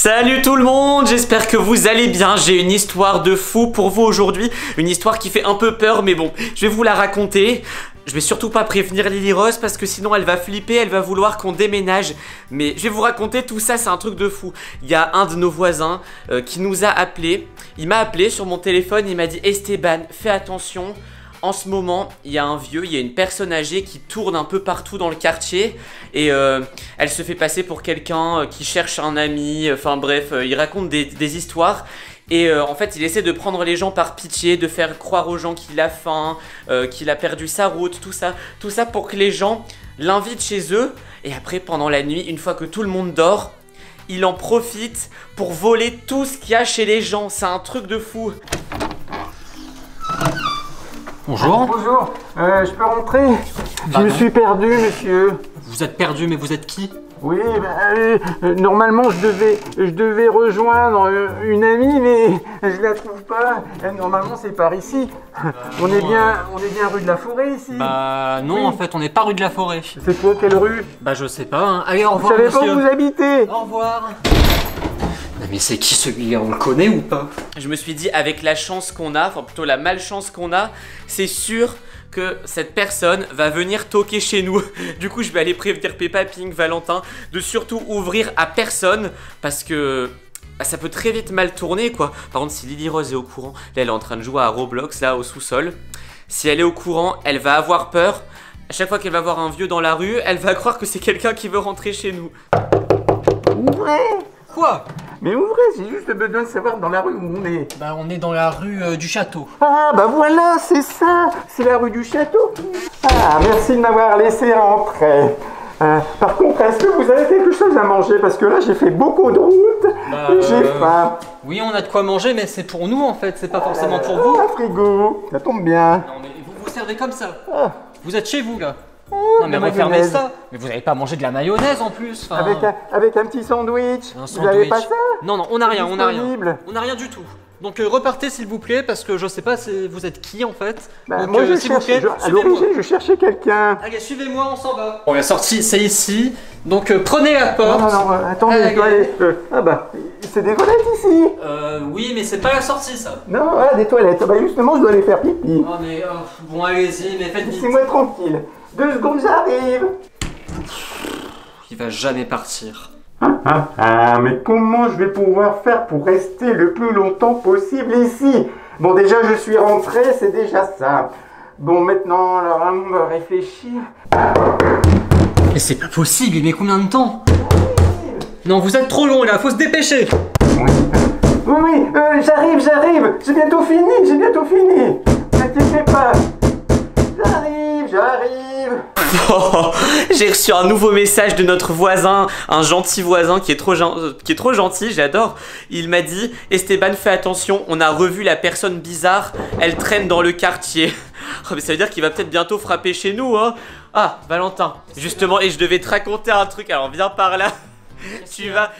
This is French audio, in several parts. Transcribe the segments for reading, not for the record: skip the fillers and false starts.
Salut tout le monde, j'espère que vous allez bien. J'ai une histoire de fou pour vous aujourd'hui. Une histoire qui fait un peu peur, mais bon, je vais vous la raconter. Je vais surtout pas prévenir Lily Rose parce que sinon elle va flipper, elle va vouloir qu'on déménage. Mais je vais vous raconter tout ça, c'est un truc de fou. Il y a un de nos voisins qui nous a appelé. Il m'a appelé sur mon téléphone, il m'a dit Esteban, fais attention. En ce moment, il y a un vieux, il y a une personne âgée qui tourne un peu partout dans le quartier et elle se fait passer pour quelqu'un qui cherche un ami, enfin bref, il raconte des histoires et en fait il essaie de prendre les gens par pitié, de faire croire aux gens qu'il a faim, qu'il a perdu sa route, tout ça pour que les gens l'invitent chez eux et après pendant la nuit, une fois que tout le monde dort, il en profite pour voler tout ce qu'il y a chez les gens, c'est un truc de fou. Bonjour. Bonjour, je peux rentrer? Je me suis perdu, monsieur. Vous êtes perdu, mais vous êtes qui? Oui, normalement je devais rejoindre une amie, mais je la trouve pas. Normalement c'est par ici. On est bien rue de la Forêt ici. Bah non, Oui. en fait on n'est pas rue de la Forêt. C'est quoi, quelle rue? Bah je sais pas, hein. Allez, au Vous revoir savez pas monsieur. où vous habitez? Au revoir. Mais c'est qui celui-là? On le connaît ou pas? Je me suis dit avec la chance qu'on a, enfin plutôt la malchance qu'on a, c'est sûr que cette personne va venir toquer chez nous. Du coup je vais aller prévenir Peppa Pig, Valentin, de surtout ouvrir à personne parce que ça peut très vite mal tourner quoi. Par contre si Lily Rose est au courant, là elle est en train de jouer à Roblox là au sous-sol. Si elle est au courant, elle va avoir peur. À chaque fois qu'elle va voir un vieux dans la rue, elle va croire que c'est quelqu'un qui veut rentrer chez nous. Ouvrez! Quoi? Mais ouvrez, j'ai juste besoin de savoir dans la rue où on est. Bah on est dans la rue du château. Ah bah voilà, c'est ça, c'est la rue du château. Ah, merci de m'avoir laissé rentrer. Par contre, est-ce que vous avez quelque chose à manger? Parce que là, j'ai fait beaucoup de route et j'ai faim. Oui, on a de quoi manger, mais c'est pour nous en fait, c'est pas forcément pour vous. Un frigo, ça tombe bien. Non mais vous vous servez comme ça. Ah, Vous êtes chez vous là. oh, Non mais de la refermez mayonnaise. ça. Mais vous n'allez pas manger de la mayonnaise en plus. Enfin, Avec un petit sandwich. un Vous avez sandwich. pas ça? Non, non, on n'a rien, on n'a rien. Disponible. On n'a rien du tout. Donc repartez s'il vous plaît, parce que je sais pas vous êtes qui en fait. Bah, Donc moi, s'il vous plaît, à suivez-moi. l'origine, je cherchais quelqu'un. Allez, suivez-moi, on s'en va. Bon, la sortie, c'est ici. Donc prenez la porte. Non, attendez, Allez, je dois aller. Ah bah, c'est des toilettes ici. Oui, mais c'est pas la sortie ça. Non, ah, des toilettes. Bah, justement, je dois aller faire pipi. Oh, mais bon, allez-y, mais faites vite. Laissez-moi tranquille. 2 secondes, j'arrive. Il va jamais partir. Mais comment je vais pouvoir faire pour rester le plus longtemps possible ici? Bon, déjà, je suis rentré, c'est déjà ça. Bon, maintenant, alors, on va réfléchir. Mais c'est pas possible, il met combien de temps? Non, vous êtes trop long là, faut se dépêcher. Oui, j'arrive. J'ai bientôt fini. N'inquiétez pas. J'arrive. Oh, j'ai reçu un nouveau message de notre voisin, un gentil voisin qui est trop gentil, j'adore. Il m'a dit Esteban, fais attention, on a revu la personne bizarre, elle traîne dans le quartier. Oh, mais ça veut dire qu'il va peut-être bientôt frapper chez nous, hein. Ah, Valentin, justement, et je devais te raconter un truc, alors viens par là. Tu vas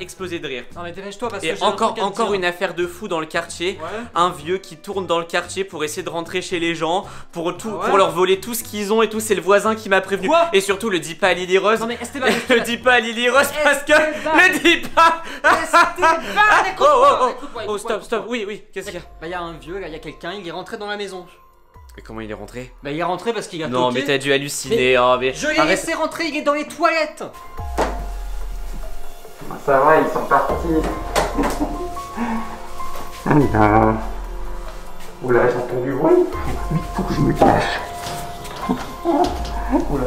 exploser de rire. Non mais dépêche-toi parce que Et j'ai un truc à te encore dire. une affaire de fou dans le quartier. Ouais. Un vieux qui tourne dans le quartier pour essayer de rentrer chez les gens, pour Ah ouais pour leur voler tout ce qu'ils ont et tout. C'est le voisin qui m'a prévenu. Quoi? Et surtout, le dis pas à Lily Rose. Non mais Esteban, Le dis pas à Lily Rose parce que Esteban. le dis pas. écoute-moi, Oh, stop. Oui, qu'est-ce qu'il y a? Bah y a un vieux, là, y a quelqu'un, il est rentré dans la maison. Mais comment il est rentré? Bah il est rentré parce qu'il a Non, toqué. mais t'as dû halluciner. Oh, mais Je l'ai arrête. laissé rentrer, il est dans les toilettes. Ça va, ils sont partis. Alors. Oula, j'entends du bruit. Vite, faut que je me cache. Oula.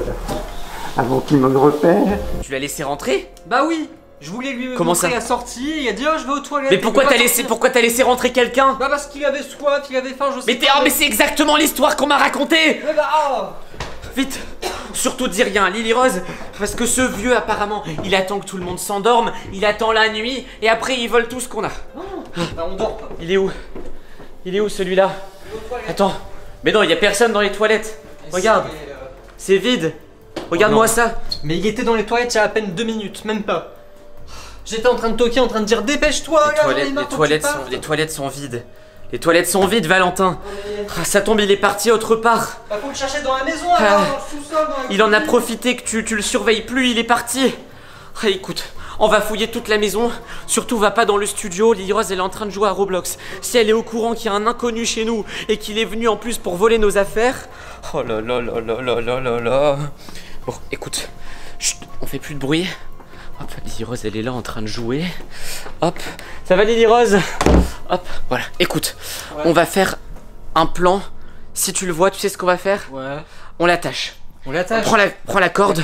Avant qu'il me repère. Tu l'as laissé rentrer? Bah oui, je voulais lui Comment montrer ça? la sortie, il a dit oh je vais aux toilettes. Mais il pourquoi veut pas t'as laissé sortir. rentrer quelqu'un? Bah parce qu'il avait soif, il avait faim, je sais Mais pas. mais c'est exactement l'histoire qu'on m'a racontée. Mais bah oh. Vite! Surtout dis rien, Lily Rose, parce que ce vieux apparemment, il attend que tout le monde s'endorme, il attend la nuit, et après il vole tout ce qu'on a. Bah on dort pas. Il est où? Il est où celui-là? Attends, mais non, il y a personne dans les toilettes. Regarde, c'est vide. Regarde-moi ça. Mais il était dans les toilettes il y a à peine 2 minutes, même pas. J'étais en train de toquer, en train de dire dépêche-toi. Les toilettes sont vides. Les toilettes sont vides, Valentin. Ah, ça tombe, il est parti autre part. Bah faut le chercher dans la maison alors, dans le sous-sol. Il en a profité que tu le surveilles plus, il est parti. Ah, écoute, On va fouiller toute la maison. Surtout, va pas dans le studio. Lily Rose, elle est en train de jouer à Roblox. Si elle est au courant qu'il y a un inconnu chez nous et qu'il est venu en plus pour voler nos affaires. Oh là là là là là là là là. Bon, écoute, chut, on fait plus de bruit. Hop, Lily Rose, elle est là en train de jouer. Hop, ça va Lily Rose? Hop, voilà. Écoute, on va faire un plan. Si tu le vois, tu sais ce qu'on va faire? Ouais. On l'attache. On l'attache. Prends la corde.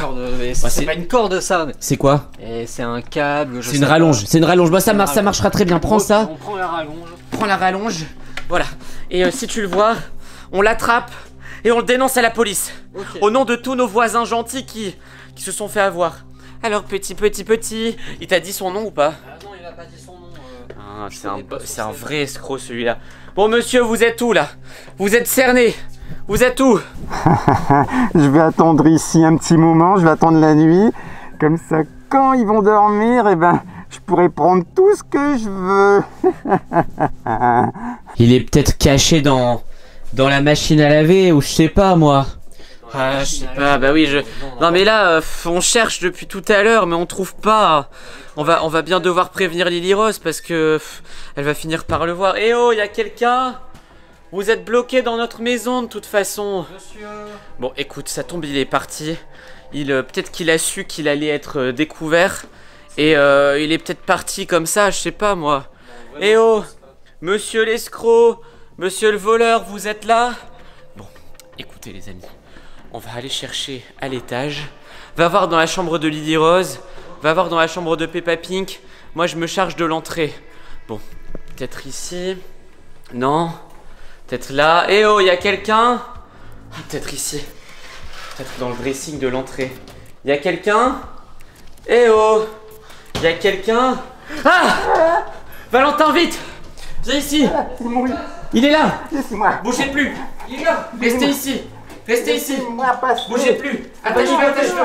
C'est pas une corde ça. C'est quoi? C'est un câble. C'est une rallonge. C'est une rallonge. Bah ça marchera très bien. Prends ça. On prend la rallonge. Prends la rallonge. Voilà. Et si tu le vois, on l'attrape et on le dénonce à la police. Okay. Au nom de tous nos voisins gentils qui se sont fait avoir. Alors petit, il t'a dit son nom ou pas? Non, il a pas dit son nom. Ah, c'est un vrai escroc celui-là. Bon monsieur, vous êtes où là? Vous êtes cerné? Vous êtes où? Je vais attendre ici un petit moment, je vais attendre la nuit. Comme ça, quand ils vont dormir, eh ben, je pourrai prendre tout ce que je veux. Il est peut-être caché dans la machine à laver ou je sais pas moi. Ah, je sais pas, bah oui, Non mais là, on cherche depuis tout à l'heure, mais on trouve pas. On va bien devoir prévenir Lily Rose parce que elle va finir par le voir. Eh oh, y a quelqu'un? Vous êtes bloqué dans notre maison de toute façon. Monsieur. Bon, écoute, ça tombe, il est parti. Peut-être qu'il a su qu'il allait être découvert. Et il est peut-être parti comme ça, je sais pas moi. Eh oh, monsieur l'escroc, monsieur le voleur, vous êtes là? Bon, écoutez les amis. On va aller chercher à l'étage. Va voir dans la chambre de Lily Rose. Va voir dans la chambre de Peppa Pink. Moi, je me charge de l'entrée. Bon, peut-être ici. Non. Peut-être là. Eh oh, il y a quelqu'un? Peut-être ici. Peut-être dans le dressing de l'entrée. Il y a quelqu'un? Eh oh, il y a quelqu'un? Ah! Valentin, vite! Viens ici. Il est là. Laissez-moi. Bougez plus. Il est là. Restez ici. Restez ici. Laissez-moi passer. Bougez plus. Attache-le.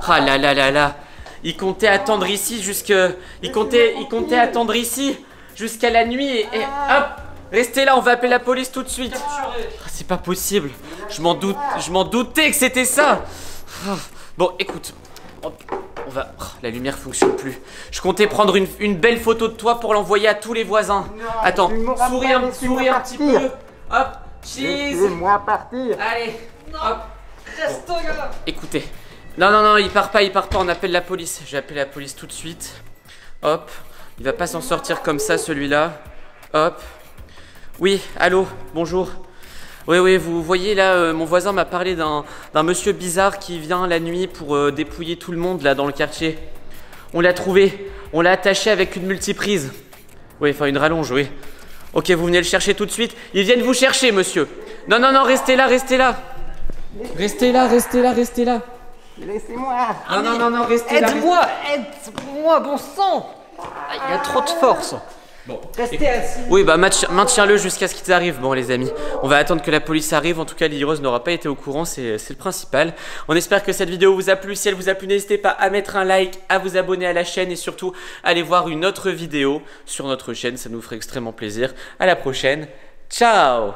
Ah là là là là. Il comptait attendre ici il comptait attendre ici jusqu'à la nuit et hop. Restez là, on va appeler la police tout de suite. Ah, c'est pas possible. Je m'en doutais que c'était ça. Bon, écoute. La lumière fonctionne plus. Je comptais prendre une belle photo de toi pour l'envoyer à tous les voisins. Non, attends, souris un petit peu. Hop, cheese. Laissez-moi partir. Allez, hop. Reste, gars. Écoutez. Non, il part pas, on appelle la police. Je vais appeler la police tout de suite. Hop. Il va pas s'en sortir comme ça, celui-là. Hop. Oui, allô, bonjour. Oui, vous voyez là, mon voisin m'a parlé d'un monsieur bizarre qui vient la nuit pour dépouiller tout le monde là dans le quartier. On l'a trouvé, on l'a attaché avec une multiprise. Oui, enfin une rallonge, oui. Ok, vous venez le chercher tout de suite. Ils viennent vous chercher, monsieur. Non, restez là. Restez là, Laissez-moi. Non, restez là. Aide-moi, bon sang. Il y a trop de force. Bon, restez assis. Oui, bah maintiens-le jusqu'à ce qu'ils arrivent. Bon, les amis, on va attendre que la police arrive. En tout cas, Lily Rose n'aura pas été au courant, c'est le principal. On espère que cette vidéo vous a plu. Si elle vous a plu, n'hésitez pas à mettre un like, à vous abonner à la chaîne et surtout, allez voir une autre vidéo sur notre chaîne. Ça nous ferait extrêmement plaisir. À la prochaine. Ciao.